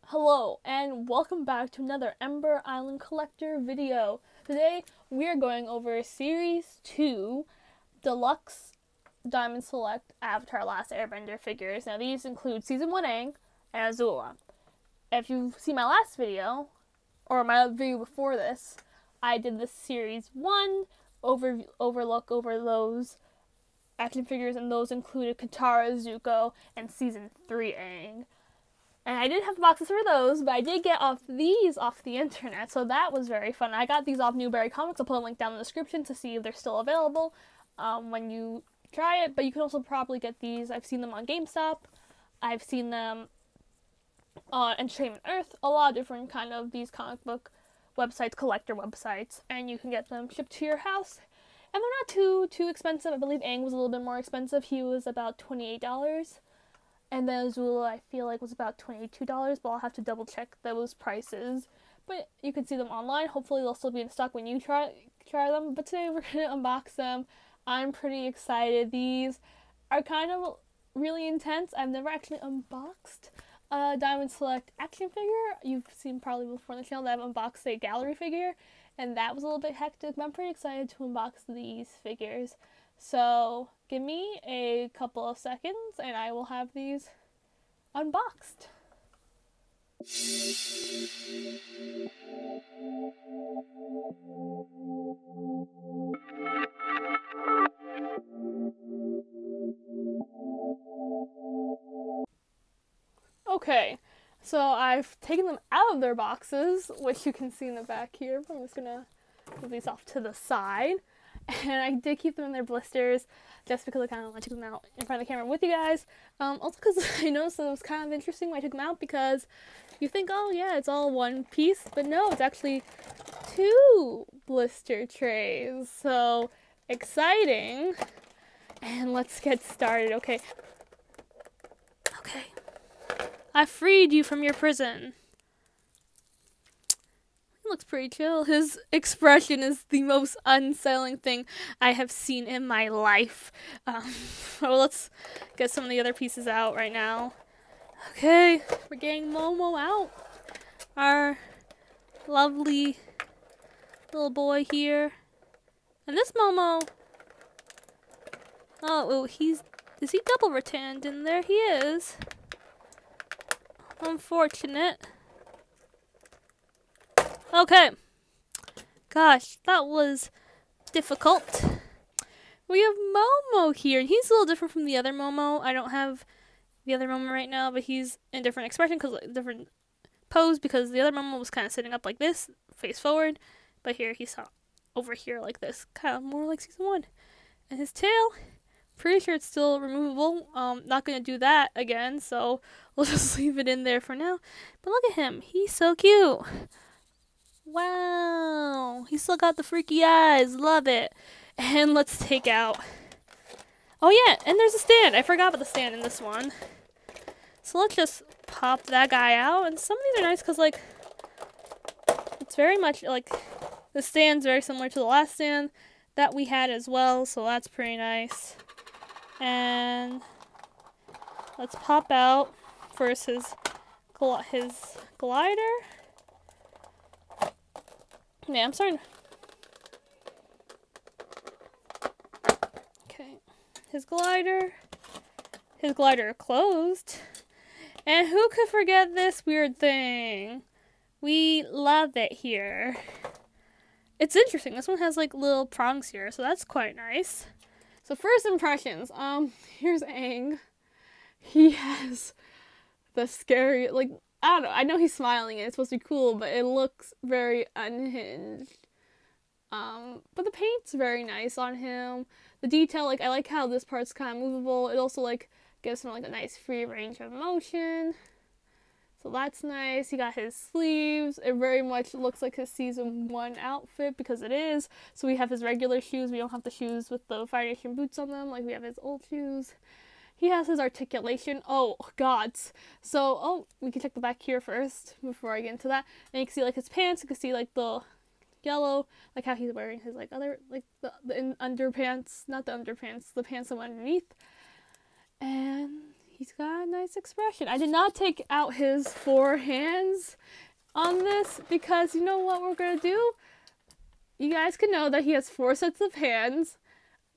Hello and welcome back to another Ember Island Collector video. Today we are going over Series 2 Deluxe Diamond Select Avatar Last Airbender figures. Now these include Season 1 Aang and Azula. If you've seen my last video, or my video before this, I did the Series 1 overlook over those action figures, and those included Katara, Zuko, and Season 3 Aang. And I did have boxes for those, but I did get these off the internet, so that was very fun. I got these off Newberry Comics. I'll put a link down in the description to see if they're still available when you try it. But you can also probably get these. I've seen them on GameStop. I've seen them on Entertainment Earth. A lot of different kind of these comic book websites, collector websites, and you can get them shipped to your house. And they're not too expensive. I believe Aang was a little bit more expensive. He was about $28. And then Azula, I feel like, was about $22, but I'll have to double check those prices. But you can see them online. Hopefully they'll still be in stock when you try them. But today we're going to unbox them. I'm pretty excited. These are kind of really intense. I've never actually unboxed a Diamond Select action figure. You've seen probably before on the channel that I've unboxed a gallery figure, and that was a little bit hectic, but I'm pretty excited to unbox these figures. So give me a couple of seconds and I will have these unboxed. Okay, so I've taken them out of their boxes, which you can see in the back here. I'm just gonna move these off to the side. And I did keep them in their blisters just because I kind of want to take them out in front of the camera with you guys. Also because I noticed that it was kind of interesting when I took them out, because you think, oh yeah, it's all one piece, but no, it's actually two blister trays. So exciting. And let's get started. Okay, I freed you from your prison. Looks pretty chill. His expression is the most unsettling thing I have seen in my life. So let's get some of the other pieces out right now. Okay, we're getting Momo out. Our lovely little boy here. And this Momo, is he double ratanned in there? He is. Unfortunate. Okay. Gosh, that was difficult. We have Momo here, and he's a little different from the other Momo. I don't have the other Momo right now, but he's in different expression, different pose, because the other Momo was kind of sitting up like this, face forward, but here he's over here like this, kind of more like Season 1. And his tail, pretty sure it's still removable. Not going to do that again, so we'll just leave it in there for now. But look at him. He's so cute. Wow, he still got the freaky eyes. Love it. And let's take out. Oh yeah, and there's a stand. I forgot about the stand in this one. So let's just pop that guy out. And some of these are nice because, like, it's very much like the stand's very similar to the last stand that we had as well. So that's pretty nice. And let's pop out first his glider. Yeah, I'm starting. Okay, his glider closed. And who could forget this weird thing? We love it here. It's interesting. This one has like little prongs here, so that's quite nice. So first impressions. Here's Aang. He has the scary, like, I don't know, I know he's smiling and it's supposed to be cool, but it looks very unhinged. But the paint's very nice on him. The detail, like, I like how this part's kind of movable. It also, like, gives him, like, a nice free range of motion. So that's nice. He got his sleeves. It very much looks like his Season 1 outfit, because it is. So we have his regular shoes. We don't have the shoes with the Fire Nation boots on them, like we have his old shoes. He has his articulation. Oh, gods. So, we can check the back here first before I get into that. And you can see, like, his pants. You can see, like, the yellow, like, how he's wearing his, like, other, like, the underpants. Not the underpants, the pants that went underneath. And he's got a nice expression. I did not take out his 4 hands on this because you know what we're gonna do? You guys can know that he has 4 sets of hands.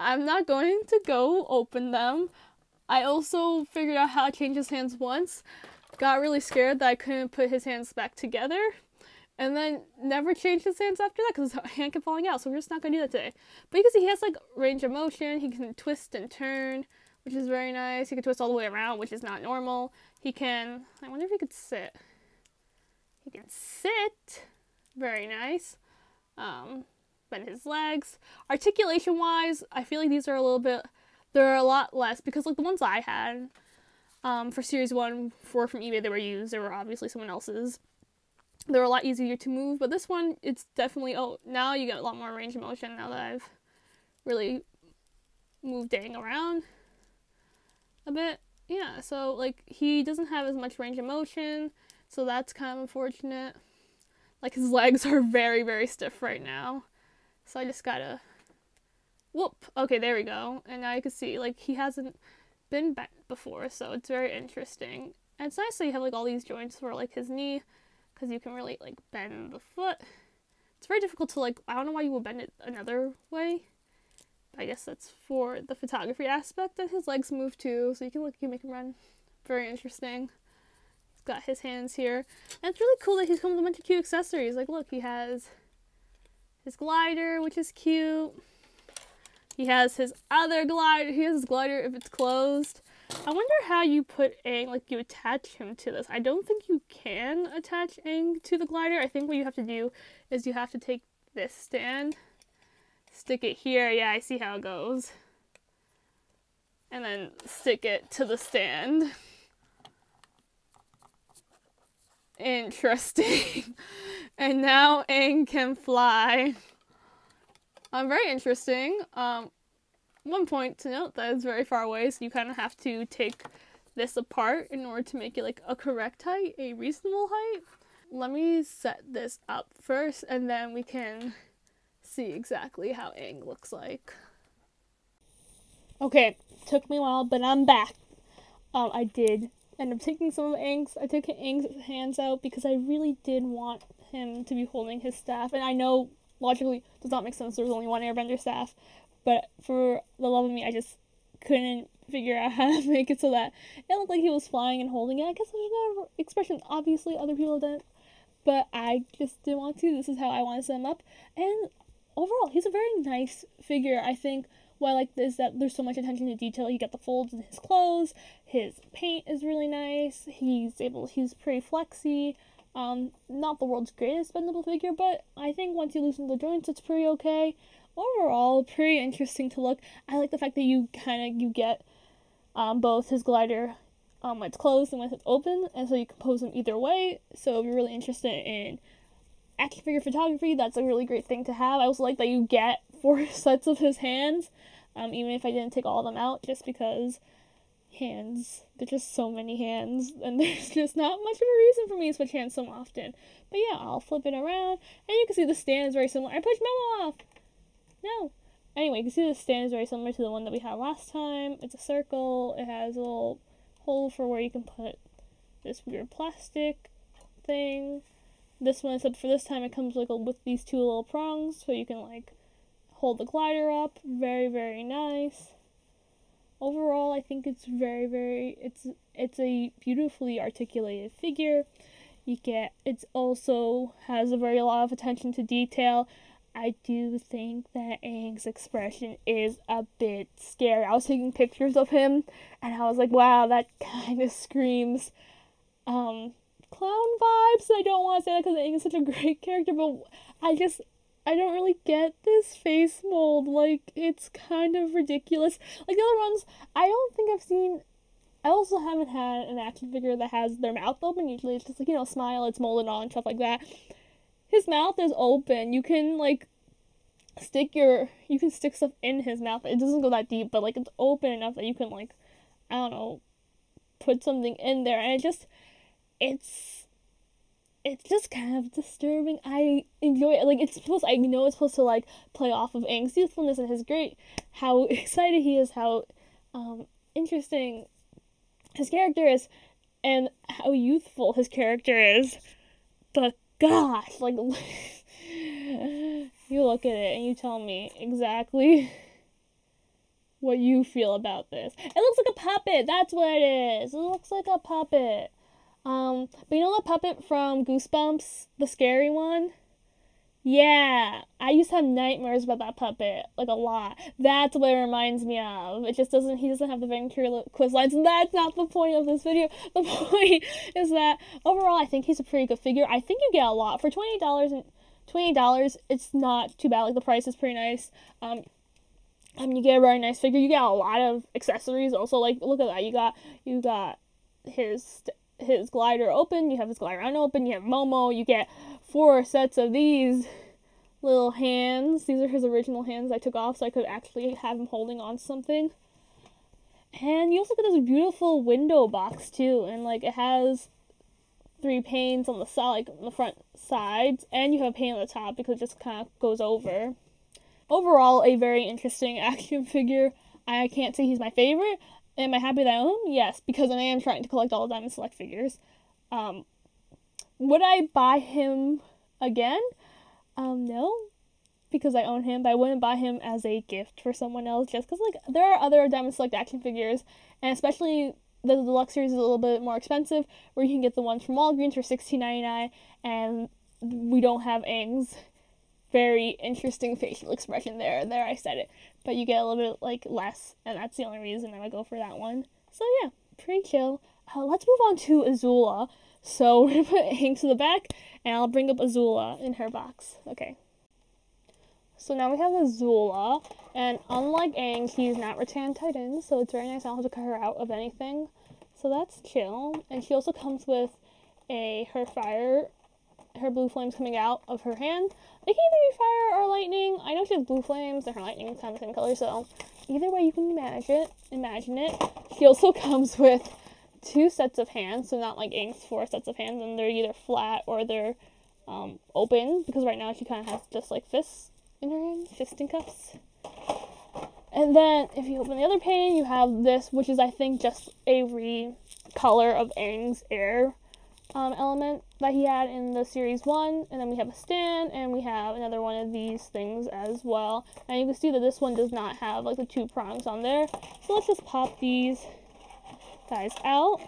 I'm not going to go open them. I also figured out how to change his hands once. Got really scared that I couldn't put his hands back together. And then never changed his hands after that because his hand kept falling out. So we're just not going to do that today. But you can see he has like range of motion. He can twist and turn, which is very nice. He can twist all the way around, which is not normal. He can, I wonder if he could sit. He can sit. Very nice. Bend his legs. Articulation wise, I feel like these are a little bit, they're a lot less because like the ones I had for series 1 from eBay they were used. They were obviously someone else's. They were a lot easier to move, but this one, it's definitely, oh, now you get a lot more range of motion now that I've really moved Aang around a bit. Yeah, so like he doesn't have as much range of motion, so that's kind of unfortunate. Like his legs are very, very stiff right now. So I just gotta, whoop, okay, there we go. And now you can see, like, he hasn't been bent before, so it's very interesting. And it's nice that you have, like, all these joints for, like, his knee, because you can really, like, bend the foot. It's very difficult to, like, I don't know why you would bend it another way. But I guess that's for the photography aspect, and his legs move too, so you can, like, you make him run. Very interesting. He's got his hands here. And it's really cool that he's come with a bunch of cute accessories. Like, look, he has his glider, which is cute. He has his other glider. He has his glider if it's closed. I wonder how you put Aang, like you attach him to this. I don't think you can attach Aang to the glider. I think what you have to do is you have to take this stand, stick it here. Yeah, I see how it goes. And then stick it to the stand. Interesting. And now Aang can fly. Very interesting. One point to note that it's very far away, so you kind of have to take this apart in order to make it like a correct height, a reasonable height. Let me set this up first, and then we can see exactly how Aang looks like. Okay, took me a while, but I'm back. I did end up taking some of Aang's, I took Aang's hands out because I really did want him to be holding his staff, and I know logically does not make sense, there's only one Airbender staff, but for the love of me, I just couldn't figure out how to make it so that it looked like he was flying and holding it. I guess there's another expression, obviously other people have done it, but I just didn't want to. This is how I want to set him up, and overall, he's a very nice figure. I think what I like is that there's so much attention to detail. You get the folds in his clothes, his paint is really nice, he's pretty flexy. Not the world's greatest bendable figure, but I think once you loosen the joints, it's pretty okay. Overall, pretty interesting to look. I like the fact that you get both his glider when it's closed and when it's open, and so you can pose them either way. So if you're really interested in action figure photography, that's a really great thing to have. I also like that you get 4 sets of his hands, even if I didn't take all of them out, just because hands, there's just so many hands, and there's just not much of a reason for me to switch hands so often. But yeah, I'll flip it around, and you can see the stand is very similar. I pushed Memo off! No! Anyway, you can see the stand is very similar to the one that we had last time. It's a circle, it has a little hole for where you can put this weird plastic thing. This one, except for this time, it comes like with these 2 little prongs, so you can like hold the glider up. Very, very nice. Overall, I think it's it's a beautifully articulated figure. It also has a very lot of attention to detail. I do think that Aang's expression is a bit scary. I was taking pictures of him, and I was like, wow, that kind of screams clown vibes. I don't want to say that because Aang is such a great character, but I don't really get this face mold. Like, it's kind of ridiculous. Like, the other ones, I don't think I've seen. I also haven't had an action figure that has their mouth open. Usually it's just like, smile, it's molded on and stuff like that. His mouth is open. You can, like, stick stuff in his mouth. It doesn't go that deep, but, like, it's open enough that you can, like, I don't know, put something in there. And it's just kind of disturbing. I enjoy it. Like, I know it's supposed to, like, play off of Aang's youthfulness and how excited he is, how, interesting his character is and how youthful his character is. But gosh, like, you look at it and you tell me exactly what you feel about this. It looks like a puppet. That's what it is. It looks like a puppet. But you know the puppet from Goosebumps, the scary one? Yeah, I used to have nightmares about that puppet, like a lot. That's what it reminds me of. He doesn't have the ventriloquist lines, and that's not the point of this video. The point is that overall, I think he's a pretty good figure. I think you get a lot for $28. It's not too bad. Like, the price is pretty nice. You get a very nice figure. You get a lot of accessories also. Like, look at that. You got his glider open. You have his glider unopened. You have Momo. You get 4 sets of these little hands. These are his original hands I took off so I could actually have him holding on to something. And you also get this beautiful window box too, and like it has 3 panes on the side, like on the front sides, and you have a pane on the top because it just kind of goes over. Overall, a very interesting action figure. I can't say he's my favorite. Am I happy that I own him? Yes, because I am trying to collect all the Diamond Select figures. Would I buy him again? No, because I own him, but I wouldn't buy him as a gift for someone else just because, like, there are other Diamond Select action figures, and especially the Deluxe series is a little bit more expensive, where you can get the ones from Walgreens for $16.99, and we don't have Aang's very interesting facial expression there. There, I said it. But you get a little bit, like, less, and that's the only reason I would go for that one. So, yeah, pretty chill. Let's move on to Azula. So, we're going to put Aang to the back, and I'll bring up Azula in her box. Okay. So, now we have Azula, and unlike Aang, she's not Rattan Titan, so it's very nice. I don't have to cut her out of anything. So, that's chill. And she also comes with her blue flames coming out of her hand. They can either be fire or lightning. I know she has blue flames, and her lightning is kind of the same color, so either way you can imagine it. She also comes with 2 sets of hands, so not like Aang's 4 sets of hands, and they're either flat or they're open, because right now she kind of has just like fists in her hand, fisticuffs. And then if you open the other pane, you have this, which is I think just a recolor of Aang's air element that he had in the series 1, and then we have a stand, and we have another one of these things as well, and you can see that this one does not have like the 2 prongs on there. So let's just pop these guys out.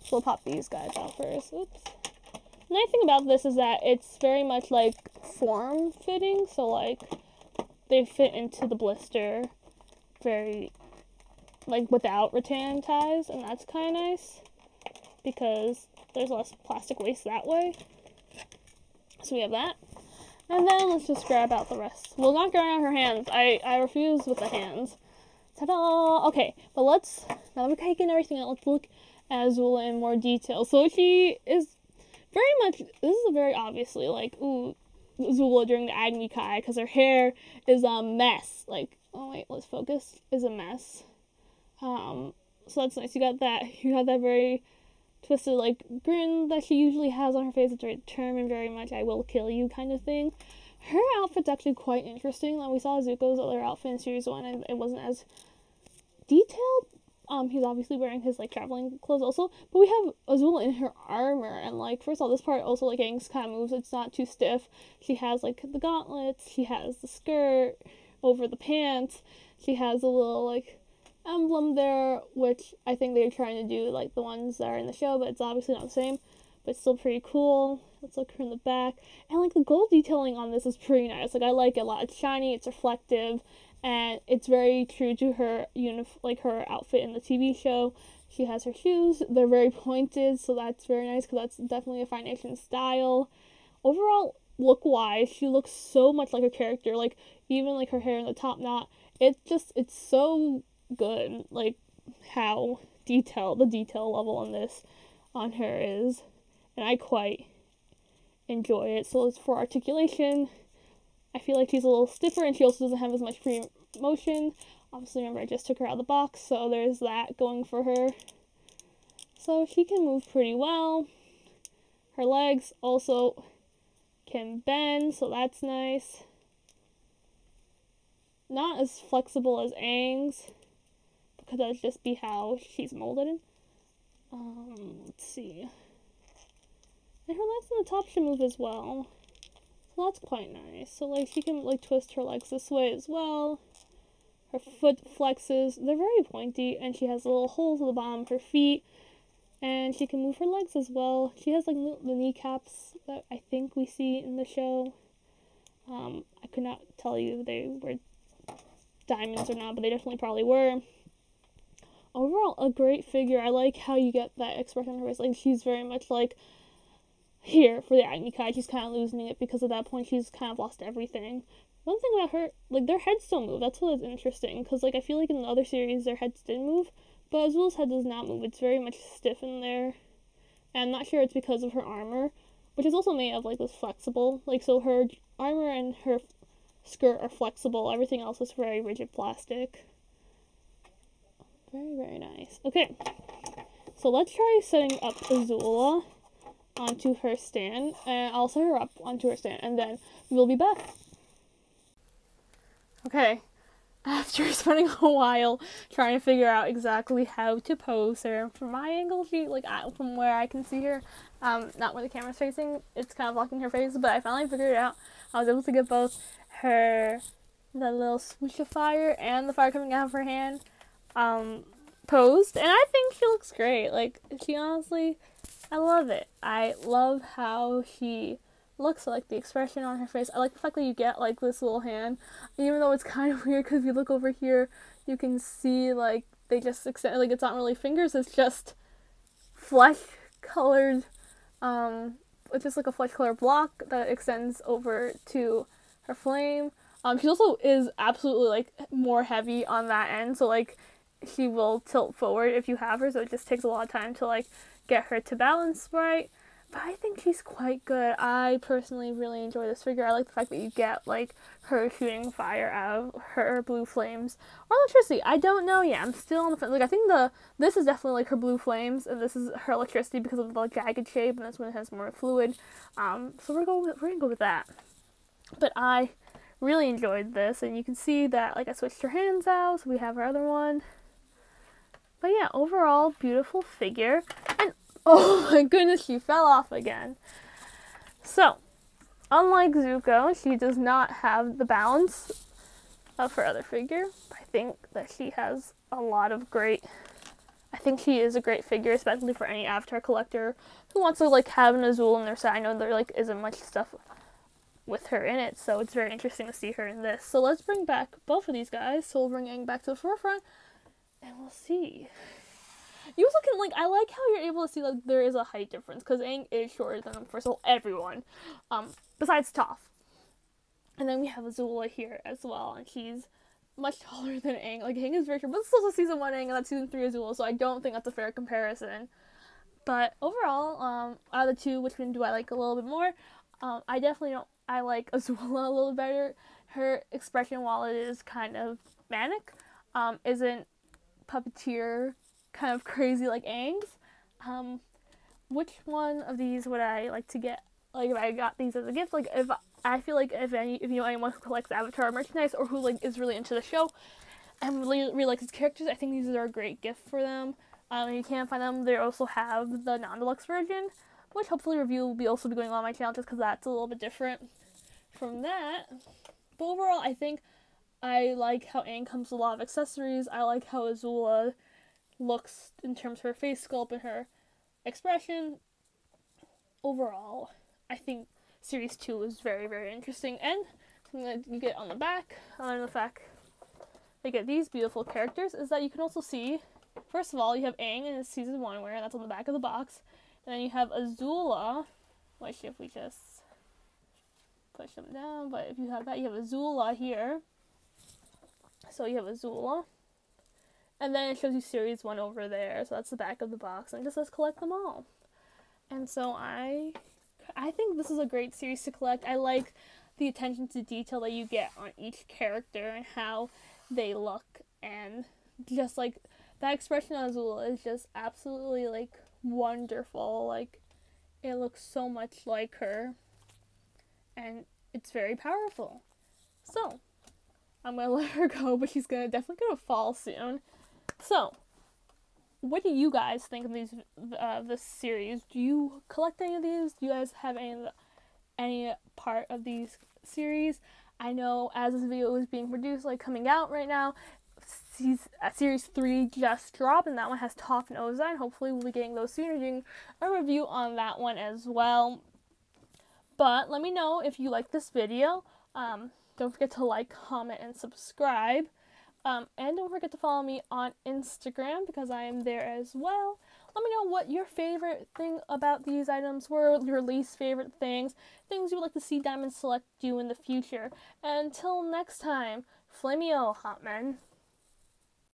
So we'll pop these guys out first. Oops. The nice thing about this is that it's very much like form fitting, so like they fit into the blister very like without rattan ties, and that's kind of nice because there's less plastic waste that way. So we have that. And then let's just grab out the rest. We'll not grab out her hands. I refuse with the hands. Ta-da! Okay, but now that we're taking everything out, let's look at Azula in more detail. So she is very much, this is a very obviously, like, ooh, Azula during the Agni Kai, because her hair is a mess. Like, oh wait, let's focus. Is a mess. So that's nice. You got that very twisted, like, grin that she usually has on her face. It's very determined, very much I will kill you kind of thing. Her outfit's actually quite interesting. Like, we saw Zuko's other outfit in series 1, and it wasn't as detailed. He's obviously wearing his, like, traveling clothes also, but we have Azula in her armor, and, like, first of all, this part also, like, Aang's kind of moves. It's not too stiff. She has, like, the gauntlets. She has the skirt over the pants. She has a little, like, emblem there, which I think they're trying to do like the ones that are in the show, but it's obviously not the same, but still pretty cool. Let's look her in the back, and like the gold detailing on this is pretty nice. Like, I like it a lot. It's shiny, it's reflective, and it's very true to her like her outfit in the TV show. She has her shoes, they're very pointed, so that's very nice because that's definitely a Fire Nation style. Overall, look wise, she looks so much like her character. Like, even like her hair in the top knot, it's so good, like how the detail level on this on her is, and I quite enjoy it. So as for articulation, I feel like she's a little stiffer, and she also doesn't have as much free motion. Obviously, remember I just took her out of the box, so there's that going for her. So she can move pretty well. Her legs also can bend, so that's nice. Not as flexible as Aang's, could that just be how she's molded? Let's see. And her legs on the top should move as well. So that's quite nice. So like she can like twist her legs this way as well. Her foot flexes. They're very pointy, and she has little holes at the bottom of her feet. And she can move her legs as well. She has like the kneecaps that I think we see in the show. I could not tell you if they were diamonds or not, but they definitely probably were. Overall, a great figure. I like how you get that expression on her face. Like, she's very much like, here, for the Agni Kai, she's kind of losing it because at that point she's kind of lost everything. One thing about her, like, their heads still move. That's what is interesting, because, like, I feel like in the other series their heads did move, but Azula's head does not move. It's very much stiff in there. And I'm not sure it's because of her armor, which is also made of, like, this flexible. Like, so her armor and her skirt are flexible. Everything else is very rigid plastic. Very, very nice. Okay, so let's try setting up Azula onto her stand, and I'll set her up onto her stand, and then we'll be back. Okay, after spending a while trying to figure out exactly how to pose her, from my angle, she, like, from where I can see her, not where the camera's facing, it's kind of blocking her face, but I finally figured it out. I was able to get both the little swoosh of fire and the fire coming out of her hand, posed, and I think she looks great. Like, she honestly, I love it. I love how she looks, like the expression on her face. I like the fact that you get like this little hand, even though it's kind of weird because if you look over here, you can see like they just extend, like it's not really fingers, it's just flesh colored, it's just like a flesh colored block that extends over to her flame. She also is absolutely like more heavy on that end, so like she will tilt forward if you have her, so it just takes a lot of time to like get her to balance right. But I think she's quite good. I personally really enjoy this figure. I like the fact that you get like her shooting fire out of her blue flames or electricity. I don't know yet. I'm still on the fence. Like, I think this is definitely like her blue flames, and this is her electricity because of the jagged shape, and this one has more fluid. So we're gonna go with that. But I really enjoyed this, and you can see that like I switched her hands out, so we have our other one. But yeah, overall beautiful figure. And oh my goodness, she fell off again. So, unlike Zuko, she does not have the balance of her other figure. I think that she has a lot of great, I think she is a great figure, especially for any Avatar collector who wants to like have an Azula in their set. I know there like isn't much stuff with her in it, so it's very interesting to see her in this. So let's bring back both of these guys. So we'll bring Aang back to the forefront, and we'll see. You also can, like, I like how you're able to see, like, there is a height difference, because Aang is shorter than, first of all, everyone, besides Toph. And then we have Azula here as well, and she's much taller than Aang. Like, Aang is very short, but this is also season 1 Aang, and that's season 3 Azula, so I don't think that's a fair comparison. But overall, out of the two, which one do I like a little bit more? I like Azula a little better. Her expression, while it is kind of manic, isn't puppeteer kind of crazy like Aang's. Which one of these would I like to get? Like, if I got these as a gift, like, if I feel like if you know anyone who collects Avatar merchandise or who like is really into the show and really likes its characters, I think these are a great gift for them. If you can't find them, they also have the non-deluxe version, which hopefully review will be also be going on my channel just because that's a little bit different from that. But overall, I think I like how Aang comes with a lot of accessories. I like how Azula looks in terms of her face sculpt and her expression. Overall, I think series 2 is very, very interesting. And something that you get on the back, on the fact they get these beautiful characters, is that you can also see, first of all, you have Aang in his season 1 wear, and that's on the back of the box. And then you have Azula, which if we just push them down, but if you have that, you have Azula here. So you have Azula. And then it shows you series 1 over there, so that's the back of the box, and it just says collect them all. And so I think this is a great series to collect. I like the attention to detail that you get on each character and how they look, and just like that expression on Azula is just absolutely like wonderful. Like, it looks so much like her, and it's very powerful. So I'm gonna let her go, but she's definitely gonna fall soon. So, what do you guys think of these this series? Do you collect any of these? Do you guys have any part of these series? I know as this video is being produced, like coming out right now, series 3 just dropped, and that one has Toph and Ozai, and hopefully we'll be getting those soon, or doing a review on that one as well. But let me know if you like this video. Don't forget to like, comment, and subscribe. And don't forget to follow me on Instagram, because I am there as well. Let me know what your favorite thing about these items were, your least favorite things you would like to see Diamond Select do in the future. And until next time, Flameo, hot men.